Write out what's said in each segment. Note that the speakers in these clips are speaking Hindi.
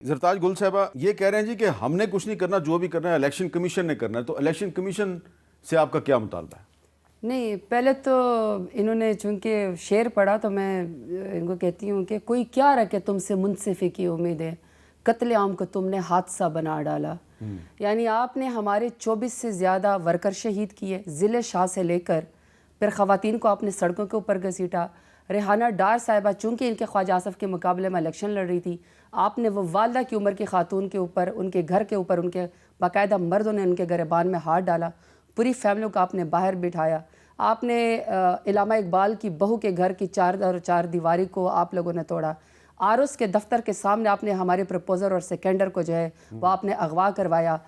जरताज गुल साहबा ये कह रहे हैं जी कि हमने कुछ नहीं करना, जो भी करना है इलेक्शन कमीशन ने करना है। तो इलेक्शन कमीशन से आपका क्या मुतालबा है? नहीं, पहले तो इन्होंने चूंकि शेर पढ़ा तो मैं इनको कहती हूँ कि कोई क्या रखे तुमसे मुनसिफी की उम्मीद है, कत्ले आम को तुमने हादसा बना डाला। यानी आपने हमारे 24 से ज़्यादा वर्कर शहीद किए, ज़िले शाह से लेकर फिर ख़वातीन को आपने सड़कों के ऊपर घसीटा। रेहाना डार साहिबा चूँकि इनके ख्वाजा आसफ़ के मुकाबले में इलेक्शन लड़ रही थी, आपने वो वालदा की उम्र की खातून के ऊपर, उनके घर के ऊपर, उनके बाकायदा मर्दों ने उनके गिरबान में हाथ डाला, पूरी फैमिलियों को आपने बाहर बिठाया। आपने इलामा इकबाल की बहू के घर की चार दीवारी को आप लोगों ने तोड़ा। आरओस के दफ्तर के सामने आपने हमारे प्रपोजर और सेकेंडर को जो है वो आपने अगवा करवाया।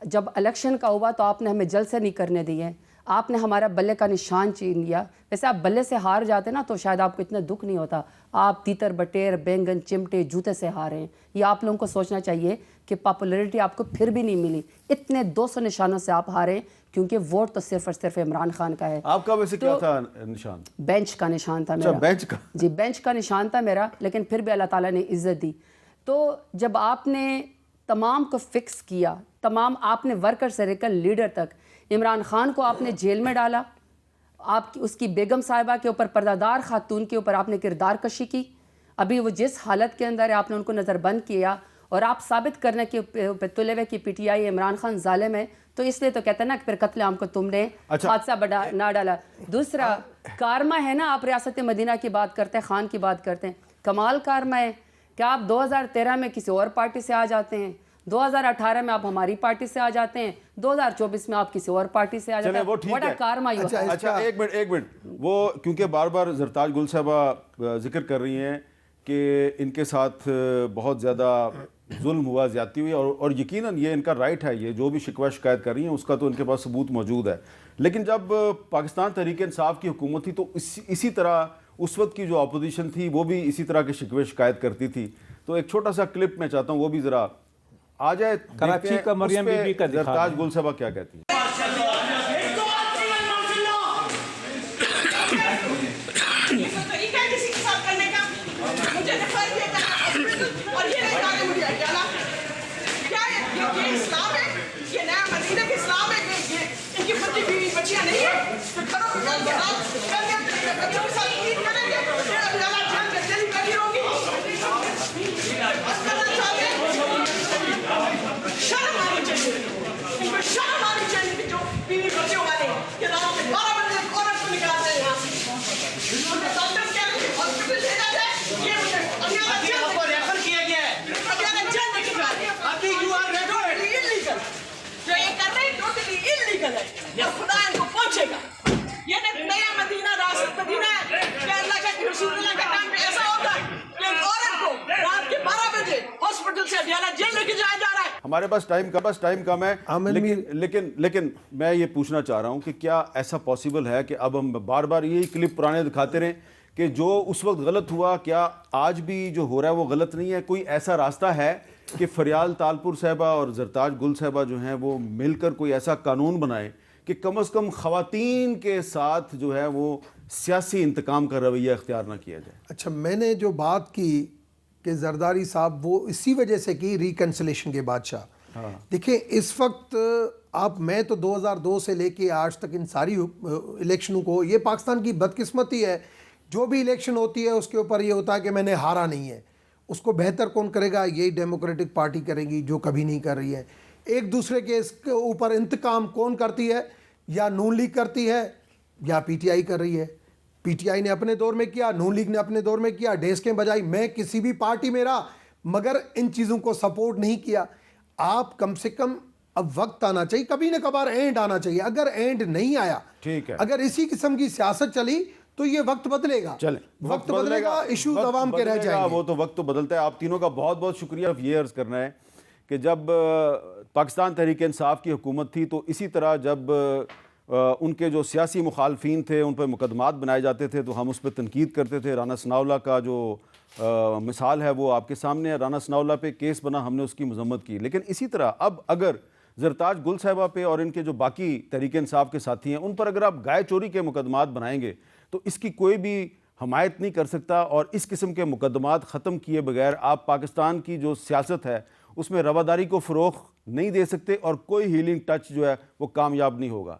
जब इलेक्शन का हुआ तो आपने हमें जलसे नहीं करने दिए, आपने हमारा बल्ले का निशान छीन लिया। वैसे आप बल्ले से हार जाते ना तो शायद आपको इतना दुख नहीं होता। आप तीतर बटेर, बैंगन, चिमटे, जूते से हारे हैं। ये आप लोगों को सोचना चाहिए कि पॉपुलैरिटी आपको फिर भी नहीं मिली। इतने 200 निशानों से आप हारे क्योंकि वोट तो सिर्फ और सिर्फ इमरान खान का है। आपका वैसे क्या था निशान? बेंच का निशान था मेरा। बेंच का? जी, बेंच का निशान था मेरा, लेकिन फिर भी अल्लाह ताला ने इज्जत दी। तो जब आपने तमाम को फिक्स किया, तमाम आपने वर्कर से लेकर लीडर तक, इमरान खान को आपने जेल में डाला, आपकी उसकी बेगम साहिबा के ऊपर, पर्दादार खातून के ऊपर आपने किरदार कशी की। अभी वो जिस हालत के अंदर है आपने उनको नज़रबंद किया और आप साबित करने के तुले हुए की पीटीआई इमरान खान जालिम है, तो इसलिए तो कहते हैं ना कि फिर कत्ले आम को तुमने हादसा बड़ा ना डाला। दूसरा कारमा है ना, आप रियासत मदीना की बात करते हैं, खान की बात करते हैं, कमाल कारमा है कि आप 2013 में किसी और पार्टी से आ जाते हैं, 2018 में आप हमारी पार्टी से आ जाते हैं, 2024 में आप किसी और पार्टी से आ जाते हैं। वो ठीक है। अच्छा, एक मिनट वो क्योंकि बार बार जरताज गुल साहबा जिक्र कर रही हैं कि इनके साथ बहुत ज़्यादा जुल्म हुआ, ज्यादती हुई, और यकीनन ये इनका राइट है, ये जो भी शिकवा शिकायत कर रही हैं उसका तो इनके पास सबूत मौजूद है। लेकिन जब पाकिस्तान तहरीक इंसाफ की हुकूमत थी तो इसी तरह उस वक्त की जो अपोजिशन थी वो भी इसी तरह के शिकवे शिकायत करती थी। तो एक छोटा सा क्लिप मैं चाहता हूँ वो भी ज़रा आ जाए, कराची का मरियम बीबी का जरताज गुल साहबा क्या कहती है। हमारे पास टाइम कम है, लेकिन मैं ये पूछना चाह रहा हूँ कि क्या ऐसा पॉसिबल है कि अब हम बार बार यही क्लिप पुराने दिखाते रहें कि जो उस वक्त गलत हुआ, क्या आज भी जो हो रहा है वो गलत नहीं है? कोई ऐसा रास्ता है कि फरियाल तालपुर साहबा और जरताज गुल साहबा जो हैं वो मिलकर कोई ऐसा कानून बनाए कि कम अज़ कम ख़वातीन के साथ जो है वो सियासी इंतकाम का रवैया इख्तियार ना किया जाए? अच्छा, मैंने जो बात की कि जरदारी साहब वो इसी वजह से की रिकन्सिलेशन के बादशाह। देखिए इस वक्त मैं तो 2002 से लेके आज तक इन सारी इलेक्शनों को, ये पाकिस्तान की बदकिस्मती है, जो भी इलेक्शन होती है उसके ऊपर ये होता है कि मैंने हारा नहीं है। उसको बेहतर कौन करेगा? यही डेमोक्रेटिक पार्टी करेगी जो कभी नहीं कर रही है। एक दूसरे के इसके ऊपर इंतकाम कौन करती है? या नून लीग करती है या पीटीआई कर रही है। पीटीआई ने अपने दौर में किया, नून लीग ने अपने दौर में किया, डेस्कें बजाई। मैं किसी भी पार्टी में रहा मगर इन चीज़ों को सपोर्ट नहीं किया। आप कम से कम अब वक्त आना चाहिए, कभी न कभार एंड आना चाहिए। अगर एंड नहीं आया, ठीक है, अगर इसी किस्म की सियासत चली तो ये वक्त बदलेगा। चले, वक्त बदलेगा, इशू तमाम के रह जाएंगे। वो तो वक्त तो बदलता है। आप तीनों का बहुत बहुत शुक्रिया। ये अर्ज करना है कि जब पाकिस्तान तहरीक इंसाफ की हुकूमत थी तो इसी तरह जब उनके जो सियासी मुखालफीन थे उन पर मुकदमात बनाए जाते थे तो हम उस पर तनकीद करते थे। राना सनाउल्लाह का जो मिसाल है वो आपके सामने है। राना सनाउल्लाह पे केस बना, हमने उसकी मजम्मत की। लेकिन इसी तरह अब अगर जरताज गुल साहिबा पे और इनके जो बाकी तहरीक इंसाफ के साथी हैं उन पर अगर आप गाय चोरी के मुकदमात बनाएंगे तो इसकी कोई भी हमायत नहीं कर सकता, और इस किस्म के मुकदमात ख़त्म किए बगैर आप पाकिस्तान की जो सियासत है उसमें रवादारी को फ़रोग़ नहीं दे सकते, और कोई हीलिंग टच जो है वो कामयाब नहीं होगा।